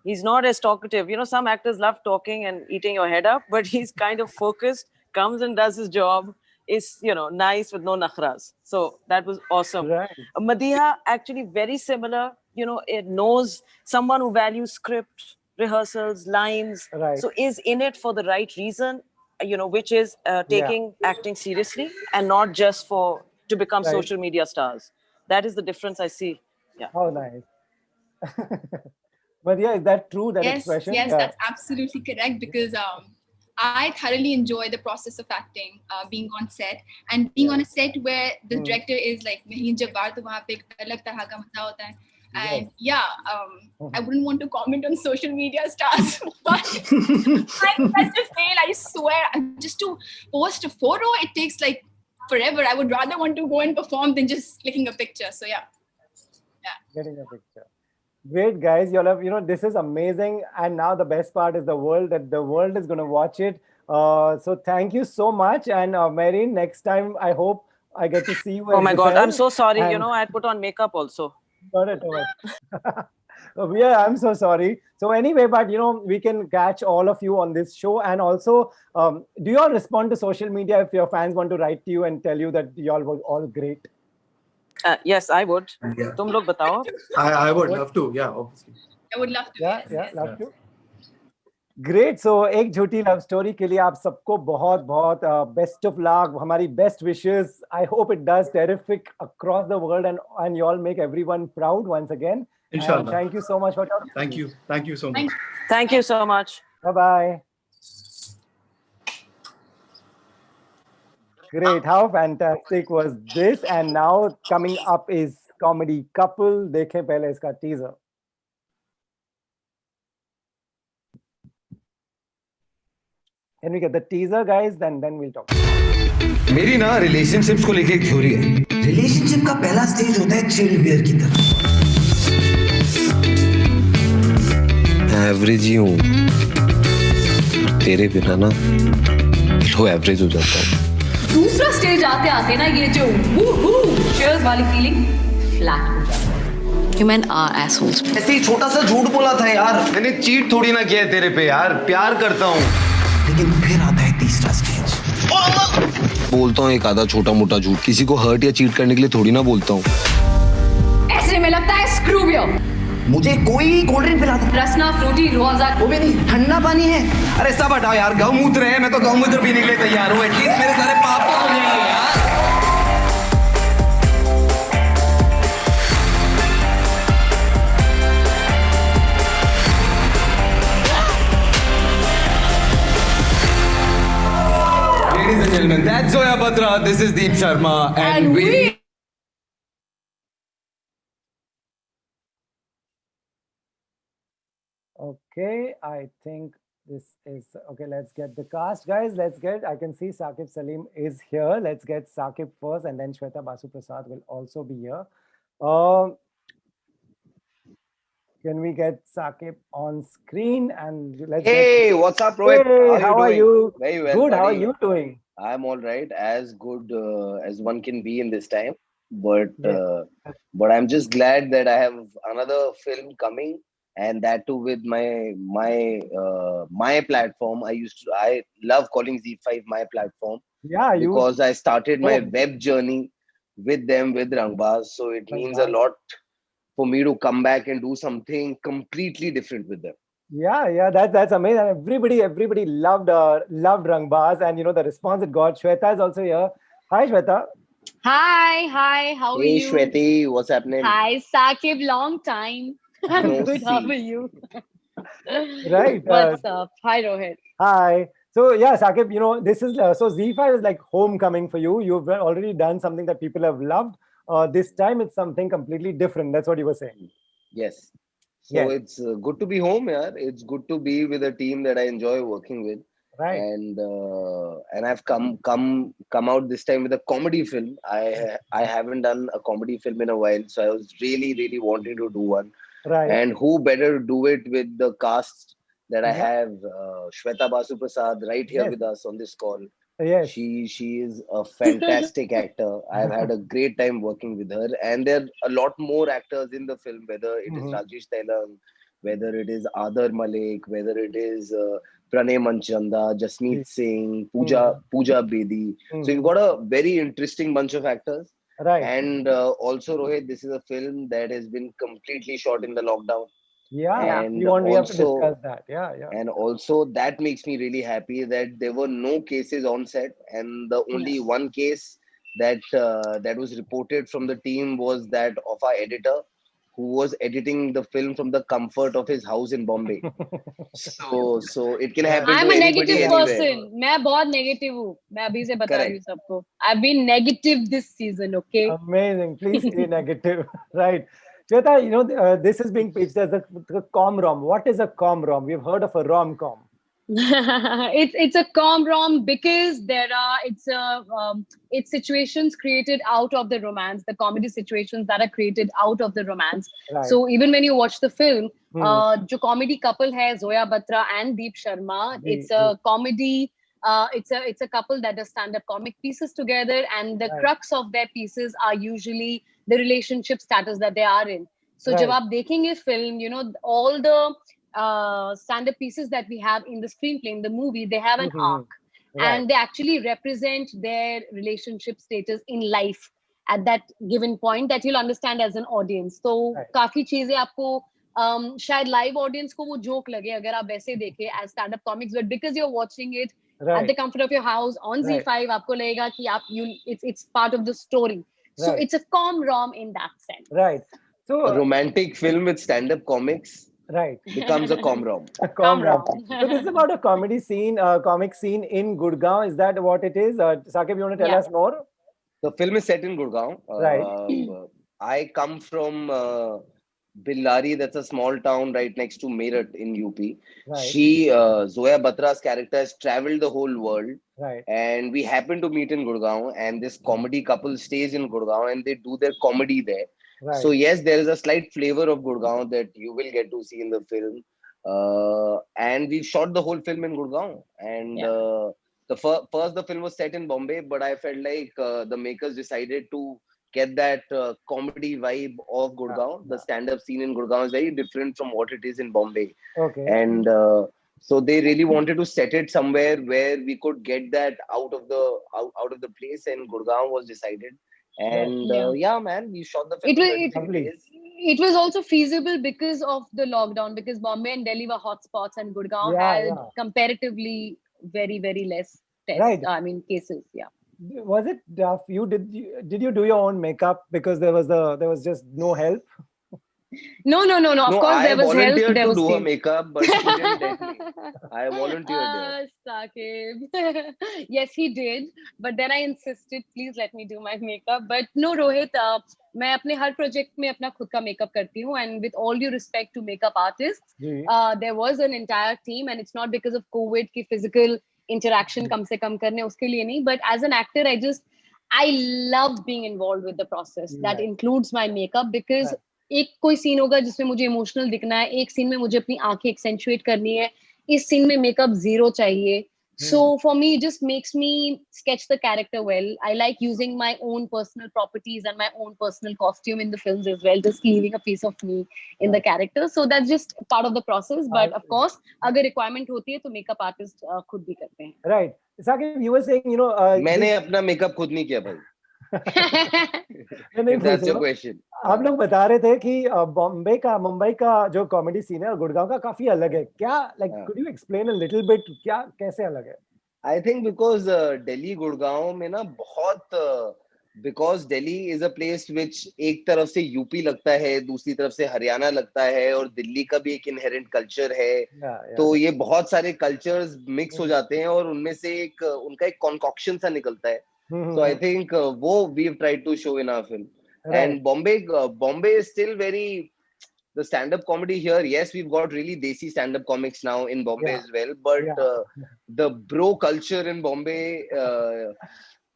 He's not as talkative. Some actors love talking and eating your head up, but he's kind of focused, comes and does his job, is, nice with no nakhras. So that was awesome. Right. Madhiha, actually very similar. It knows someone who values script, rehearsals, lines. Right. So is in it for the right reason, which is taking acting seriously and not just to become social media stars. That is the difference I see. Yeah. Oh, nice. But yeah, is that true? That Yes, expression? yes, Yeah. that's absolutely correct because I thoroughly enjoy the process of acting, being on set and being on a set where the director is like Mehreen Jabbar, तो वहाँ पे एक अलग तरह का मजा होता है. And yeah, I wouldn't want to comment on social media stars, but I'm such a fail. I swear, just to post a photo, it takes like forever. I would rather want to go and perform than just clicking a picture. So yeah. Getting a picture. Great, guys. You'll have, this is amazing. And now the best part is the world is going to watch it. So thank you so much. And Marine, next time I hope I get to see you Oh as my God, I'm Zuhair. so sorry. And I put on makeup also. not at all. Yeah, I'm so sorry. So anyway, but we can catch all of you on this show. And also, do you all respond to social media if your fans want to write to you and tell you that y'all were all great? Yes, I would. Yeah. तुम लोग बताओ. I would love to. Yeah, obviously. I would love to. Yeah, love to. Great so एक झूठी love story के लिए आप सबको बहुत बहुत बेस्ट ऑफ लक, हमारी best wishes. I hope it does terrific across the world and you all make everyone proud once again. Inshallah. Thank you so much for talking. Thank you so much. Thank you so much. Bye bye. Great, how fantastic was this? And now coming up is comedy couple. देखें पहले इसका teaser. Can we get the teaser, guys? Then we'll talk. मेरी ना relationships को लेके एक theory है. Relationship का पहला स्टेज होता है चिल बियर की तरह. एवरेज ही हूँ. तेरे बिना ना लो एवरेज हो जाता हूँ. दूसरा स्टेज आते आते ना ये जो cheers वाली फीलिंग फ्लैट हो जाता है. You men are assholes. ऐसे ही छोटा सा झूठ बोला था यार. मैंने चीट थोड़ी ना किया तेरे पे यार. प्यार करता हूँ. लेकिन फिर आता है तीसरा स्टेज. बोलता हूँ एक आधा छोटा मोटा झूठ. किसी को हर्ट या चीट करने के लिए थोड़ी ना बोलता हूँ. ऐसे में लगता है स्क्रू बियर. मुझे कोई कोल्ड ड्रिंक पिला दो. रसना फ्रूटी रोजा. वो भी नहीं, ठंडा पानी है. अरे सब हटाओ यार. गौमूत्र है. मैं तो गौमूत्र पीने के लिए तैयार हूँ. एटलीस्ट मेरे सारे पाप तो धुल जाएंगे यार. Ladies and gentlemen, that's Zoya Batra. This is Deep Sharma, and we. Okay, I think this is okay. Let's get the cast, guys. I can see Saqib Salim is here. Let's get Saqib first, and then Shweta Basu Prasad will also be here. Can we get Saqib on screen? And let's Hey, what's up, Rohit? Hey, how are you? Very well. Good. How are buddy. you doing? I'm all right, as good as one can be in this time. But Yeah. but I'm just glad that I have another film coming, and that too with my platform. I love calling ZEE5 my platform. Yeah, you. Because I started my Oh. web journey with them, with Rangbaz. So it means a Rangbaz. lot for me to come back and do something completely different with them. Yeah, that's amazing. Everybody loved Rangbaz, and the response it got. Shweta is also here. Hi, Shweta. Hi, how are Hey, you? Shweti, what's happening? Hi, Saqib, long time. I'm No, good, how see. are you? Right. What's up? Hi, Rohit. Hi. So yeah, Saqib, this is so ZEE5 is like homecoming for you. You've already done something that people have loved. This time it's something completely different. That's what you were saying. Yes. So Yes. it's good to be home, yeah. It's good to be with a team that I enjoy working with. Right. And I've come out this time with a comedy film. I haven't done a comedy film in a while, so I was really wanting to do one. Right. And who better to do it with the cast that I Yeah. have Shweta Basu Prasad right here Yes. with us on this call. Yes. She is a fantastic actor. I've had a great time working with her, and there are a lot more actors in the film, whether it is Mhm. Rajesh Tailang, whether it is Adar Malik, whether it is Pranay Manchanda, Jasmeet Singh, Pooja Bedi. So you've got a very interesting bunch of actors. Right. And also, Rohit, this is a film that has been completely shot in the lockdown. Yeah. And We have to also- discuss that. Yeah. And also that makes me really happy that there were no cases on set, and the only one case that was reported from the team was that of our editor, who was editing the film from the comfort of his house in Bombay. So it can happen I'm to a anybody negative anywhere. person. मैं बहुत negative हूँ. मैं अभी से बता रही हूँ Correct. सबको. I've been negative this season, okay? Amazing. Please stay negative. Right. Shweta, this is being pitched as the com-rom. What is a com-rom? We've heard of a rom-com. It's a com-rom because it's situations created out of the romance, the comedy situations that are created out of the romance. Right. So even when you watch the film, Hmm. जो comedy couple है Zoya Batra and Deep Sharma, it's a comedy. It's a couple that does stand-up comic pieces together, and the Right. crux of their pieces are usually the relationship status that they are in. So Right. जब आप देखेंगे film, you know, all the stand-up pieces that we have in the screenplay, in the movie, they have an arc, Right. and they actually represent their relationship status in life at that given point that you'll understand as an audience. So Right. काफी चीजें आपको शायद live audience को वो joke लगे अगर आप वैसे देखें as stand-up comics, but because you're watching it at Right. the comfort of your house on Right. ZEE5, आपको लगेगा कि आप it's part of the story. So Right. it's a com-rom in that sense. Right. So A romantic film with stand-up comics right. becomes a com-rom. Com-rom. So this is about a comedy scene, comic scene in Gurgaon. Is that what it is? Saqib, you want to tell Yeah. us more? The film is set in Gurgaon. Right. I come from Billari, that's a small town right next to Meerut in UP. Right. Zoya Batra's character has traveled the whole world. Right. And we happen to meet in Gurgaon, and this comedy couple stays in Gurgaon and they do their comedy there. Right. So yes, there is a slight flavor of Gurgaon that you will get to see in the film. And we shot the whole film in Gurgaon. And first the film was set in Bombay, but I felt like the makers decided to get that comedy vibe of Gurgaon. The stand-up scene in Gurgaon is very different from what it is in Bombay. Okay. And so they really wanted to set it somewhere where we could get that out of the place, and Gurgaon was decided. And yeah, man, we shot the film in 33 days. It was also feasible because of the lockdown, because Bombay and Delhi were hotspots and Gurgaon had comparatively very, very less tests. Right. I mean, cases. Yeah. Was it did you do your own makeup because there was just no help? No. Of course, I there was help. volunteered There to was do her team. makeup, but she didn't let me. I volunteered there. Saqib. Yes, he did. But then I insisted, please let me do my makeup. But no, Rohit, मैं अपने हर project में अपना खुद का makeup करती हूँ. And with all due respect to makeup artists, there was an entire team, and it's not because of COVID की physical interaction कम से कम करने उसके लिए नहीं. But as an actor, I love being involved with the process. That includes my makeup, because एक कोई scene होगा जिसमें मुझे इमोशनल दिखना है, एक सीन में मुझे अपनी आंखें एक्सेंचुएट करनी है, इस सीन में मेकअप जीरो चाहिए. So for me, it just makes me sketch the character well. I like using my own personal properties and my own personal costume in the films as well, just leaving a piece of me in the character. So that's just part of the process. But of course, अगर requirement होती है तो makeup artist खुद भी करते हैं. Right. Saqib, you were saying, मैंने अपना मेकअप खुद नहीं किया भाई. That's your question. आप लोग बता रहे थे कि मुंबई का जो कॉमेडी सीन है और गुड़गांव का काफी अलग है. क्या, like, could you explain a little bit क्या कैसे अलग है? I think because Delhi Gurgaon में ना बहुत because Delhi is a place which एक तरफ से यूपी लगता है, दूसरी तरफ से हरियाणा लगता है, और दिल्ली का भी एक इनहेरेंट कल्चर है. तो ये बहुत सारे कल्चर्स मिक्स हो जाते हैं और उनमें से एक उनका एक कॉन्कॉक्शन सा निकलता है. So I think we've tried to show in our film. Right. And Bombay is still very, the stand-up comedy here. Yes, we've got really desi stand-up comics now in Bombay as well. But the bro culture in Bombay,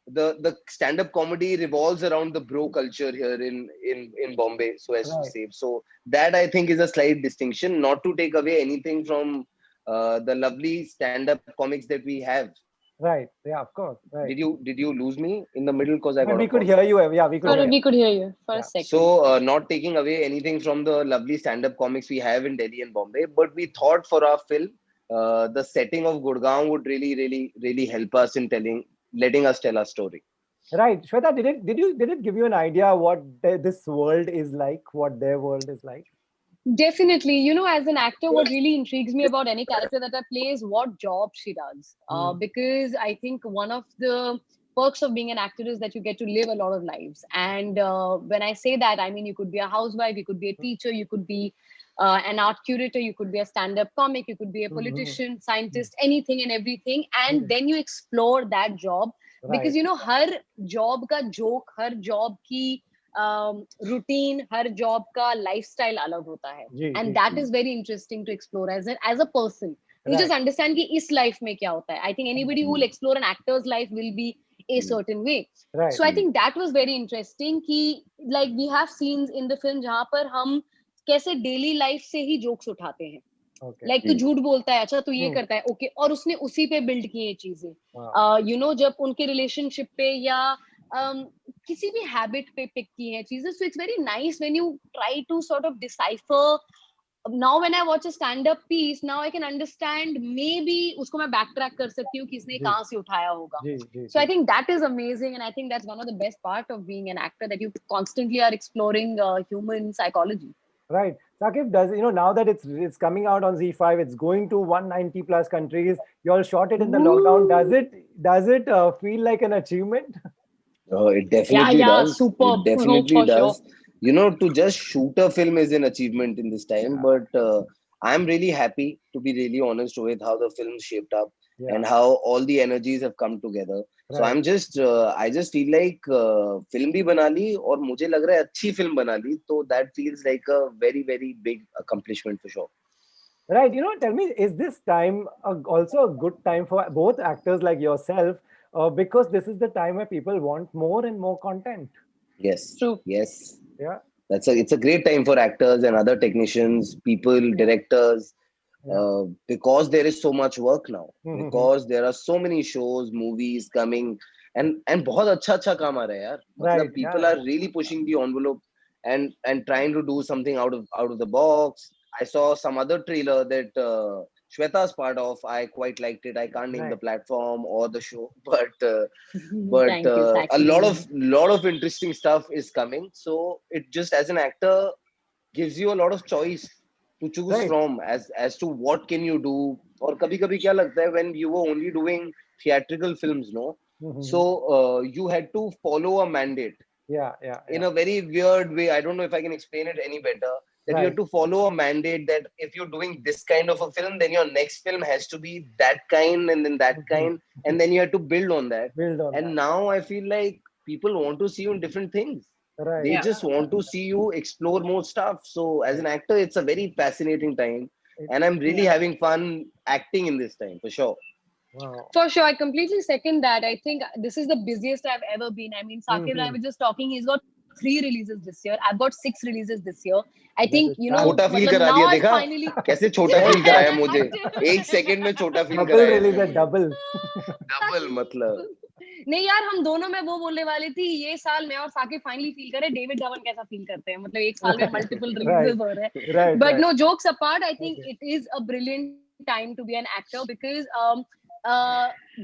the stand-up comedy revolves around the bro culture here in Bombay, so as to say. So that I think is a slight distinction, not to take away anything from the lovely stand-up comics that we have. Right. Yeah, of course. Right. Did you lose me in the middle because I got we could hear you. Yeah, we could. We could hear you for a second. So not taking away anything from the lovely stand-up comics we have in Delhi and Bombay, but we thought for our film, the setting of Gurgaon would really help us in letting us tell our story. Right. Shweta, did it give you an idea what this world is like, what their world is like? Definitely. As an actor, what really intrigues me about any character that I play is what job she does. Because I think one of the perks of being an actor is that you get to live a lot of lives. And when I say that, I mean, you could be a housewife, you could be a teacher, you could be an art curator, you could be a stand-up comic, you could be a politician, scientist, anything and everything. And then you explore that job. Because, her job का joke, हर job की routine, हर job का lifestyle अलग होता है. And that is very interesting to explore as a person. You just understand कि इस life में क्या होता है. I think anybody who will explore an actor's life will be a certain way. Right. So I think that was very interesting कि like we have scenes in the film जहाँ पर हम कैसे daily life से ही jokes उठाते हैं. Okay. Like तू झूठ बोलता है, अच्छा तू ये करता है, okay, और उसने उसी पे build किए ये चीजें. You know, जब उनके relationship पे या किसी भी habit पे pick की हैं चीजें. So it's very nice when you try to sort of decipher. Now when I watch a stand-up piece, now I can understand maybe उसको मैं backtrack कर सकती हूँ कि इसने कहाँ से उठाया होगा. So I think that is amazing, and I think that's one of the best part of being an actor, that you constantly are exploring human psychology. Right. Saqib, does, you know, now that it's coming out on ZEE5, it's going to 190 plus countries. You all shot it in the lockdown. Does it feel like an achievement? Oh, it definitely does. Superb. It definitely For does. sure. You know, to just shoot a film is an achievement in this time. But I'm really happy, to be really honest, with how the film shaped up and how all the energies have come together. So I'm just, I just feel like film bhi bana li aur mujhe lag raha hai अच्छी film bana li. So that feels like a very, very big accomplishment for sure. Right. You know, tell me, is this time also a good time for both actors like yourself? Because this is the time where people want more and more content. Yes. True. Yes. Yeah. It's a great time for actors and other technicians, people, directors, because there is so much work now. Because there are so many shows, movies coming, and बहुत अच्छा काम आ रहा है यार. मतलब people are really pushing the envelope and trying to do something out of the box. I saw some other trailer that Shweta's part of. I quite liked it. I can't name the platform or the show, but Thank you. a lot of interesting stuff is coming. So it just, as an actor, gives you a lot of choice to choose from as to what can you do. Or kabhi kya lagta hai, when you were only doing theatrical films, no? So you had to follow a mandate. In a very weird way. I don't know if I can explain it any better. That you have to follow a mandate that if you're doing this kind of a film, then your next film has to be that kind and then that kind. And then you have to build on that. Now I feel like people want to see you in different things. They just want to see you explore more stuff. So as an actor, it's a very fascinating time. And I'm really having fun acting in this time, for sure. Wow. For sure, I completely second that. I think this is the busiest I've ever been. I mean, Saqib and I were just talking. He's got 3 releases this year. I've got 6 releases this year. I think, you know, छोटा feel करा दिया, देखा कैसे छोटा feel कराया मुझे. 1 second में छोटा फील कराया. Double release है, double. Double मतलब. नहीं यार, हम दोनों में वो बोलने वाली थी, ये साल मैं और साकिब फाइनली फील करे डेविड धवन कैसा फील करते हैं. मतलब एक साल में मल्टीपल रिलीजेस हो रहे हैं. But no, jokes apart, I think it is a brilliant time to be an actor because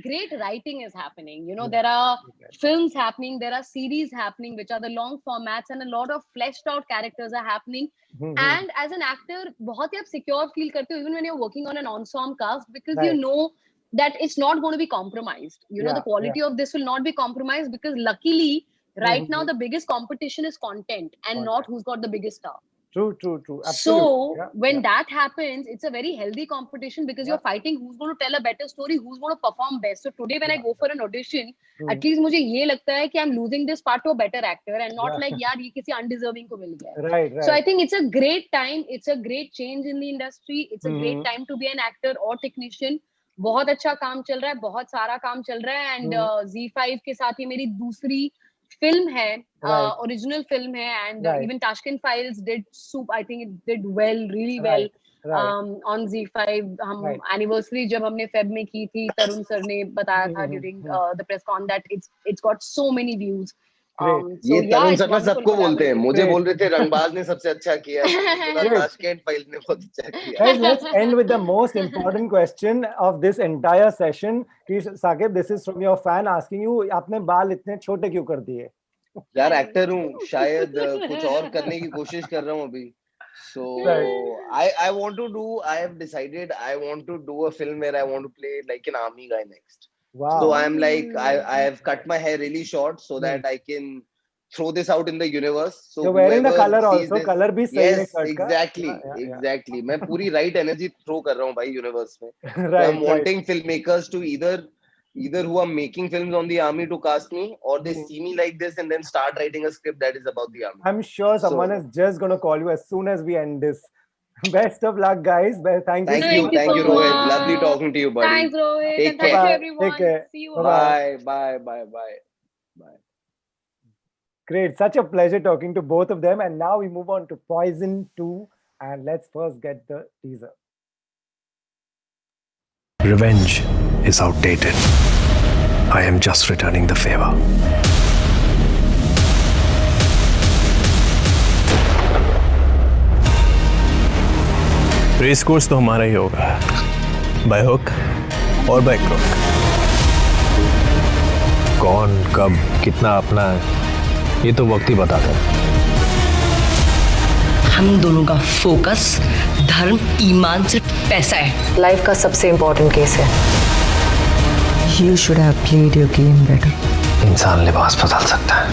great writing is happening. You know, there are films happening, there are series happening, which are the long formats, and a lot of fleshed out characters are happening. And as an actor, बहुत ही आप secure feel करते हो, even when you're working on an ensemble cast, because you know that it's not going to be compromised. You know, the quality of this will not be compromised because luckily, right now, the biggest competition is content and not who's got the biggest star. True. Absolutely. So when that happens, it's a very healthy competition because you're fighting who's going to tell a better story, who's going to perform best. So today when I go for an audition, at least मुझे ये लगता है कि I'm losing this part to a better actor and not like यार ये किसी undeserving को मिल गया. Right. So I think it's a great time. It's a great change in the industry. It's a great time to be an actor or technician. बहुत अच्छा काम चल रहा है, बहुत सारा काम चल रहा है. And ZEE5 के साथ ये मेरी दूसरी film है, original film है, and even Tashkent Files did I think it did really well on ZEE5. हम anniversary जब हमने Feb में की थी, तरुण सर ने बताया था during the press con that it's got so many views. ये तरुण सर ना सबको बोलते हैं. मुझे बोल रहे थे रंगबाज ने सबसे अच्छा किया, ताशकंद फाइल्स ने बहुत अच्छा किया. Guys, let's end with the most important question of this entire session. Saqib, this is from your fan asking you, आपने बाल इतने छोटे क्यों कर दिए? यार एक्टर हूँ, शायद कुछ और करने की कोशिश कर रहा हूँ अभी. So I want to do. I have decided I want to do a film where I want to play like an army guy next. Wow. So I'm like I have cut my hair really short so that I can throw this out in the universe. So you're wearing the color also. This, color भी सही है shirt का. Exactly. मैं पूरी right energy throw कर रहा हूँ भाई universe में. I'm wanting filmmakers to either who are making films on the army to cast me, or they see me like this and then start writing a script that is about the army. I'm sure someone is just going to call you as soon as we end this. Best of luck, guys. Thank you. Thank you, Rohit. Lovely talking to you, buddy. Thanks, Rohit. Take And thank you, care. everyone. Take care. See you. Bye. Great. Such a pleasure talking to both of them. And now we move on to Poison 2. And let's first get the teaser. Revenge is outdated. I am just returning the favor. Race course तो हमारा ही होगा, by hook or by crook. कौन कब कितना अपना है, ये तो वक्त ही बताता है। हम दोनों का फोकस धर्म, ईमान, सिर्फ पैसा है। लाइफ का सबसे इम्पोर्टेंट केस है। You should have played your game better. इंसान लिबास बदल सकता है,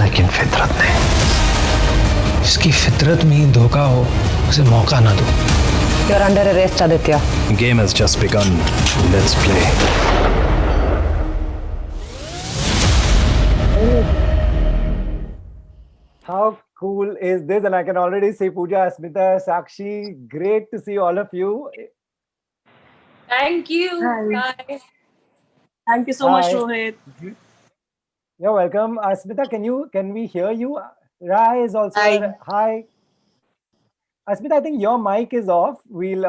लेकिन फितरत नहीं। जिसकी फितरत में ही धोखा हो, उसे मौका ना दो। You're under arrest, Aditya. Game has just begun. Let's play. How cool is this? And I can already see Pooja, Asmita, Sakshi. Great to see all of you. Thank you. Hi. Thank you so much, Rohit. You're welcome. Asmita, can we hear you? Rai is also hi. Asmita, I think your mic is off. We'll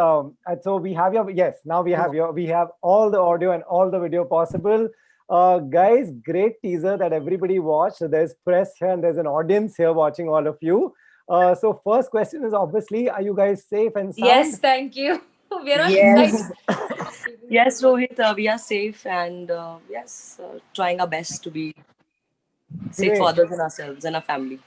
so we have your now we have all the audio and all the video possible. Guys, great teaser that everybody watched. So there's press here and there's an audience here watching all of you. So first question is obviously, are you guys safe and sound? Yes, thank you. We're all Yes. excited. Yes, Rohit, we are safe and trying our best to be safe Great. for others and ourselves and our family.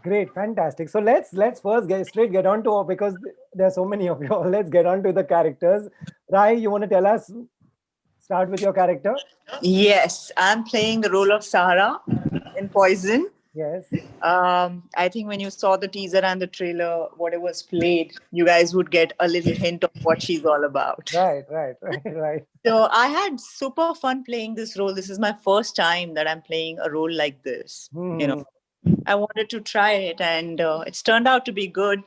Great, fantastic. So let's first get on to, because there are so many of you all. Let's get on to the characters. Rai, you want to tell us? Start with your character. Yes, I'm playing the role of Sahara in Poison. Yes. I think when you saw the teaser and the trailer, whatever was played, you guys would get a little hint of what she's all about. Right. So I had super fun playing this role. This is my first time that I'm playing a role like this. You know, I wanted to try it, and it's turned out to be good.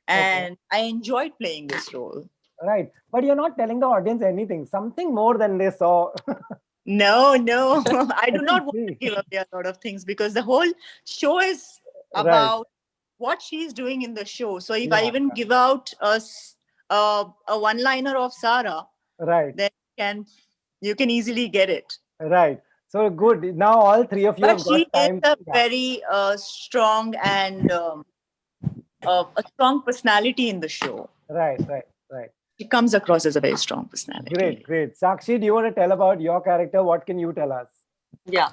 And I enjoyed playing this role. Right. But you're not telling the audience anything, something more than they saw. No. I do not want to give away a lot of things because the whole show is about what she's doing in the show. So if I even give out a one-liner of Sarah, then you can easily get it. Right. So good. Now all three of you But have got she time. is a very strong and a strong personality in the show. Right. She comes across as a very strong personality. Great. Sakshi, do you want to tell about your character? What can you tell us? Yeah.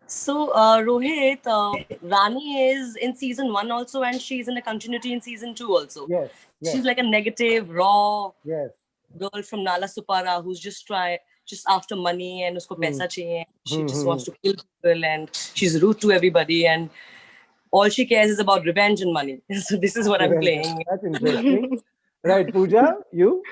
So, Rohit, Rani is in season 1 also, and she's in a continuity in season 2 also. Yes. She's like a negative, raw girl from Nala Supara who's just after money and usko paisa chahiye. She just wants to kill people and she's rude to everybody and all she cares is about revenge and money. So this is what I'm playing. That's interesting. Right, Pooja, you?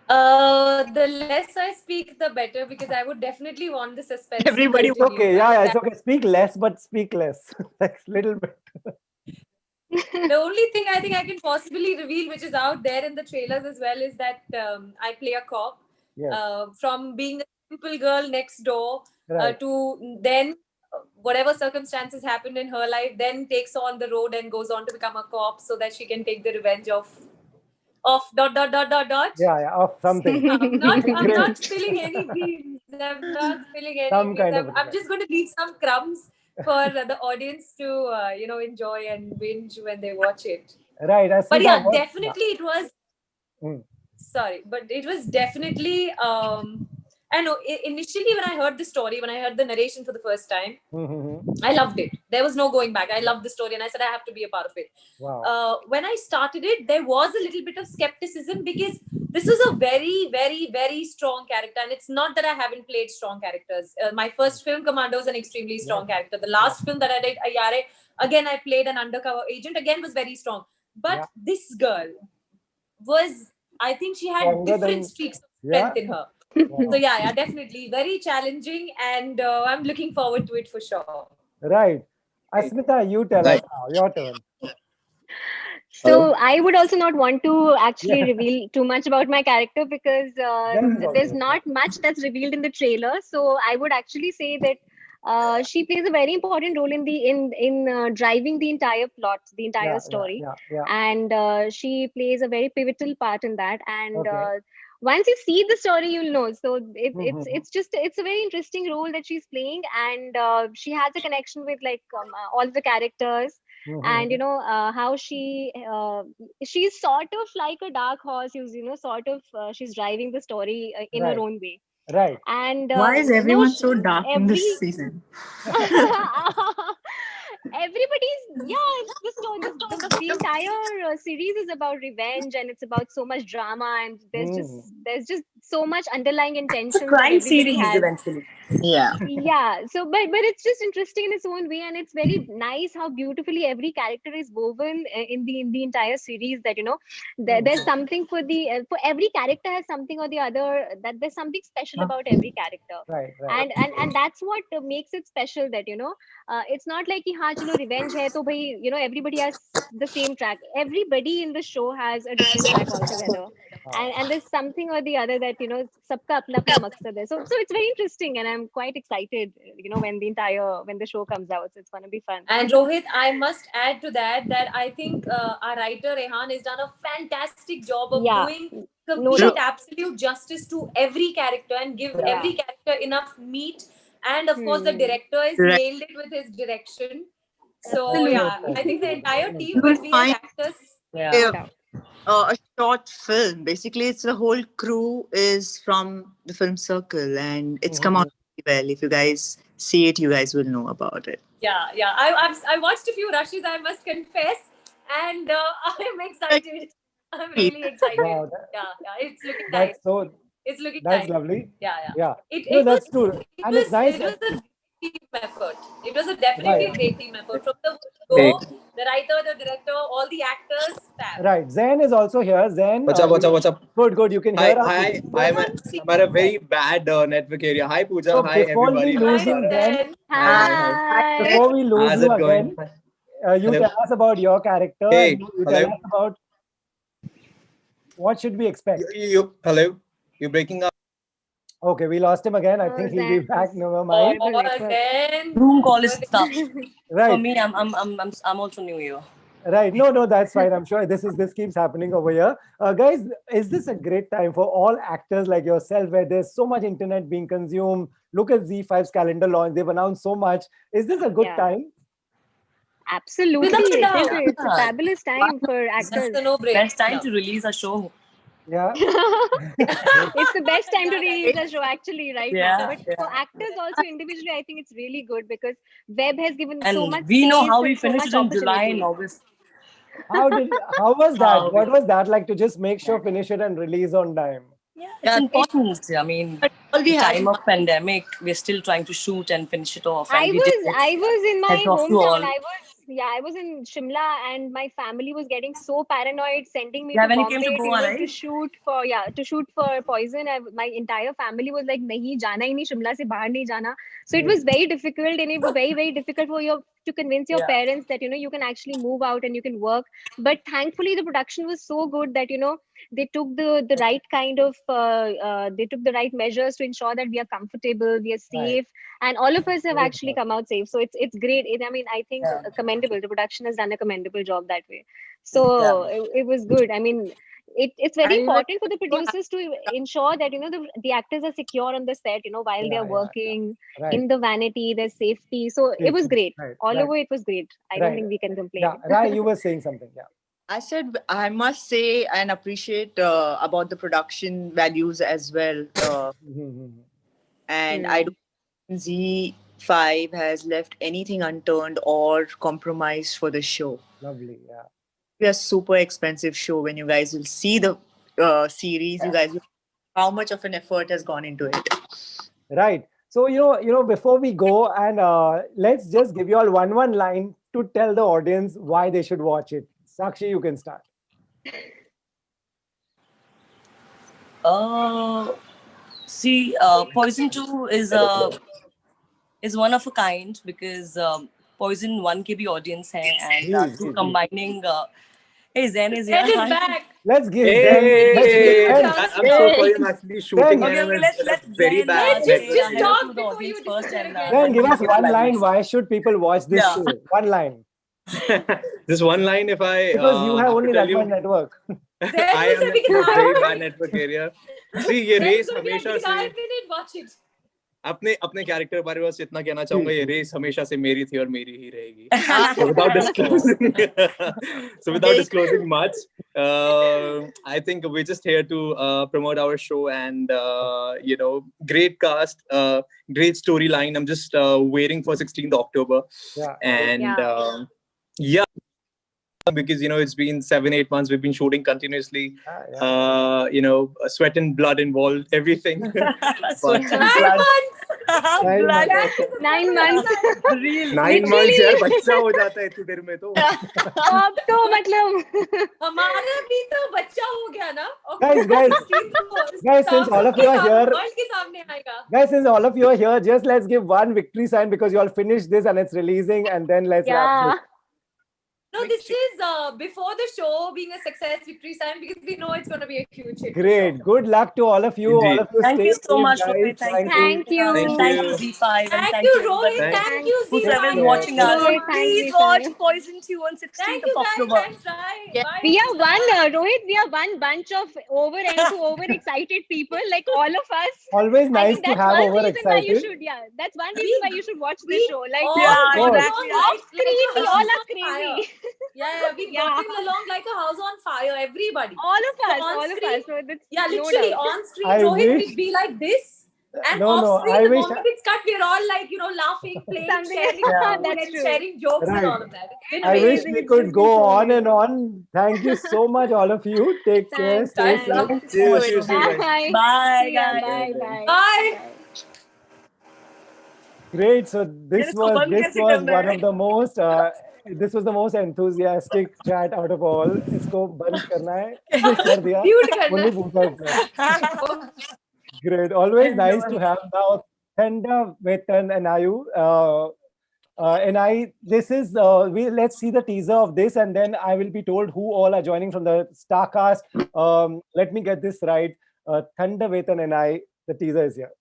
The less I speak, the better, because I would definitely want the suspense. Everybody, it's okay. Yeah, it's okay. Speak less, but speak less. Like little bit. The only thing I think I can possibly reveal, which is out there in the trailers as well, is that I play a cop. From being a simple girl next door to then whatever circumstances happened in her life, then takes on the road and goes on to become a cop so that she can take the revenge of dot. Yeah, of something. I'm not spilling any beans. I'm not spilling any beans. I'm just going to leave some crumbs for the audience to enjoy and binge when they watch it. Right. But yeah, definitely it was. Sorry, but it was definitely. I know initially when I heard the story, when I heard the narration for the first time, I loved it. There was no going back. I loved the story and I said I have to be a part of it. Wow. When I started it, there was a little bit of skepticism because this was a very, very, very strong character. And it's not that I haven't played strong characters. My first film, Commando, is an extremely strong character. The last film that I did, Ayare, again, I played an undercover agent, again was very strong. But this girl was, I think she had different streaks of strength in her. So yeah, definitely very challenging, and I'm looking forward to it for sure. Right, Asmita, you tell us now. Your turn. So I would also not want to actually reveal too much about my character because there's not much that's revealed in the trailer. So I would actually say that she plays a very important role in driving the entire plot, the entire story, and she plays a very pivotal part in that. And once you see the story, you'll know. So it's a very interesting role that she's playing, and she has a connection with like all the characters. And how she's sort of like a dark horse who's sort of she's driving the story in her own way. Right. And why is everyone so dark in this season? Everybody's the entire series is about revenge, and it's about so much drama, and there's just so much underlying intentions It's a crime that everybody series has. eventually. Yeah. So but it's just interesting in its own way, and it's very nice how beautifully every character is woven in the entire series. That there's something for every character has something or the other, that there's something special about every character. Right. And that's what makes it special. That it's not like कि हाँ चलो revenge है तो भाई everybody has the same track. Everybody in the show has a different track altogether, and there's something or the other that सबका अपना अपना मकसद है. So it's very interesting, and I'm quite excited when the show comes out. So it's gonna be fun. And Rohit, I must add to that I think our writer Rehan has done a fantastic job of doing complete absolute justice to every character and give every character enough meat. And of course, the director has nailed it with his direction. So I think the entire team, when we as actors, a short film. Basically, it's the whole crew is from the film circle, and it's come out really well. If you guys see it, you guys will know about it. Yeah. I watched a few rushes, I must confess, and I'm excited. I'm really excited. Wow, It's looking nice. It's looking nice. That's lovely. Yeah. That's true. And it's nice. It was a team effort. It was a definitely great team effort from the go, the writer, the director, all the actors. Fab. Right. Zen is also here. Zen. What's up? Good. You can hear us. Hi. I'm a very bad network area. Hi, Pooja. So hi, before everybody. we lose you, Zen. Hi. Before we lose How's you it again, going? you tell us about your character. Hey, and you tell us about what should we expect. Hello. You're breaking up. Okay, we lost him again. I think he'll be back. Never mind. Room call is stuck. Right. For me, I'm also new here. Right. No, that's fine. I'm sure this keeps happening over here. Guys, is this a great time for all actors like yourself, where there's so much internet being consumed? Look at ZEE5's calendar launch. They've announced so much. Is this a good time? Absolutely. It's a fabulous time for actors. Best time to release a show. Yeah. It's the best time to release a show actually right now. But for actors also individually, I think it's really good because web has given so much. We know how we finished in July and August. How was that? What was that like to just make sure finish it and release on time? It's important. I mean, time of pandemic, we're still trying to shoot and finish it off. I was in my hometown. I was in Shimla, and my family was getting so paranoid, sending me to Bombay to shoot for Poison. My entire family was like, "Nahi jana hi nahi, Shimla se bahar nahi jana." So it was very difficult, and it was very, very difficult to convince your parents that you can actually move out and you can work. But thankfully, the production was so good that they took the right kind of they took the right measures to ensure that we are comfortable, we are safe, and all of us have actually come out safe. So it's great. I think commendable. The production has done a commendable job that way. So it was good. I mean, it's very important for the producers to ensure that the actors are secure on the set while they're working in the vanity, there's safety. So it was great. All over it was great. I don't think we can complain. Rai, you were saying something. I said I must say and appreciate about the production values as well. And I don't think ZEE5 has left anything unturned or compromised for the show. Lovely, yeah. It's a super expensive show. When you guys will see the series, you guys will how much of an effort has gone into it. Right. So before we go, and let's just give you all one line to tell the audience why they should watch it. Sakshi, you can start. See, Poison 2 is one of a kind because Poison 1 के भी audience है and 2 combining Hey, Zen is Zen here. is back. Let's give Hey, Zen. I'm so sorry. I'm actually shooting Zen. and I'm Let's in a very Zen bad Just network here. talk before you disappear again. Zen, give us one line. Why should people watch this Yeah. show? One line. Just one line if I Because you have have to only tell that much you, network. I am in a very bad network area. See, ये Zen is race going to be like, हमेशा "Please, से I didn't watch it." अपने अपने character के बारे में बस इतना कहना चाहूंगा, ये रेस हमेशा से मेरी थी और मेरी ही रहेगी. So without disclosing, much, I think we're just here to promote our show and great cast, great storyline. I'm just waiting for 16th October, and yeah. Because it's been 7-8 months we've been shooting continuously. Sweat and blood involved, everything. Sweat and blood. Blood. 9 months. 9 months यार बच्चा हो जाता है इतनी देर में तो. अब तो मतलब हमारा भी तो बच्चा हो गया ना. Guys, since all of you are here, world के सामने आएगा. guys, since all of you are here, just let's give one victory sign because you all finished this and it's releasing, and then let's wrap this. No, this is before the show being a success victory sign because we know it's going to be a huge hit. Great. Good luck to all of you. Indeed. All of you. Thank stay you so safe, much, guys. Rohit. Thank you. Thank you. Thank you, ZEE5. And Thank you, Rohit. everybody. Thank you, Whoever is ZEE5. watching us. Rohit, thank Please you, watch sir. Poison 2 on 16th Thank of you, guys. October. Thanks, Rai. Bye. We are one, Rohit. We are one bunch of overexcited people, like all of us. Always I nice think to that's have one reason why you overexcited. should. Yeah, that's one reason why you should watch this show. Like, all Yeah, got exactly. along off screen, we all are on fire. crazy. Yeah, we got along like a house on fire. Everybody. All of us, So on all of screen, us. So that's yeah, no literally doubt. on screen, I Rohit wish- will be like this. And No, off no, screen, I the wish- moment it's cut, we're all like, laughing, playing, Something- sharing Yeah. food That's and true. sharing jokes and Right. all of that. It's been I wish amazing. we It's could just go been so on amazing. and on. Thank you so much, all of you. Take care. Thanks, Stay guys. safe. Cheers, cheers, guys. Bye. Bye, See ya. guys. Bye, bye. Bye. Great. So this इसको बंद was कैसे करना one है? of the most this was the most enthusiastic chat out of all. इसको बंद करना है. कर दिया. Mute करना Only है. पूछा उसने. Great. Always nice to have now Thanda, Vetan, and Ayu. This is let's see the teaser of this, and then I will be told who all are joining from the star cast. Let me get this right. Thanda, Vetan, and I. The teaser is here.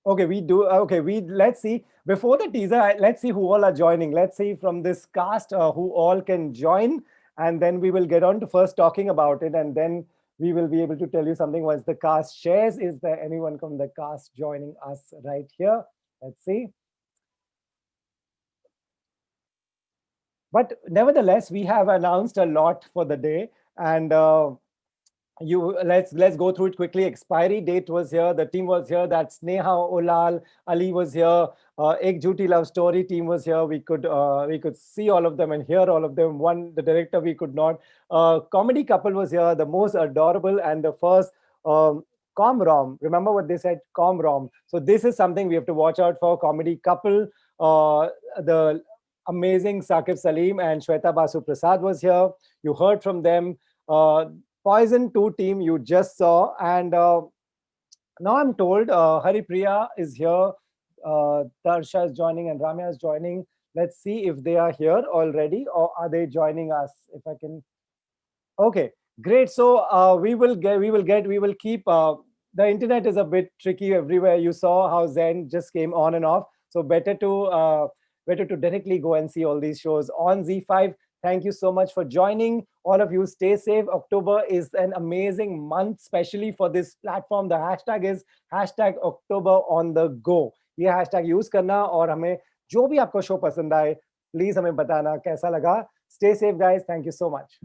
Okay, let's see. Before the teaser, let's see who all are joining. Let's see from this cast who all can join, and then we will get on to first talking about it, and then we will be able to tell you something once the cast shares. Is there anyone from the cast joining us right here? Let's see. But nevertheless, we have announced a lot for the day, and let's go through it quickly. Expiry date was here. The team was here. That's Neha, Olal, Ali was here. Ek Jhuti Love Story team was here. We could see all of them and hear all of them. The director we could not. Comedy couple was here. The most adorable and the first com-rom. Remember what they said? Com-rom. So this is something we have to watch out for. Comedy couple. The amazing Saqib Salim and Shweta Basu Prasad was here. You heard from them. Poison 2 team you just saw, and now I'm told Haripriya is here, Tarsha is joining, and Ramya is joining. Let's see if they are here already, or are they joining us? If I can. Okay, great. So we will keep. The internet is a bit tricky everywhere. You saw how Zen just came on and off. So better to directly go and see all these shows on ZEE5. Thank you so much for joining. All of you, stay safe. October is an amazing month, especially for this platform. The hashtag is #OctoberOnTheGo. ये hashtag use करना और हमें जो भी आपको show पसंद आए, please हमें बताना कैसा लगा. Stay safe, guys. Thank you so much.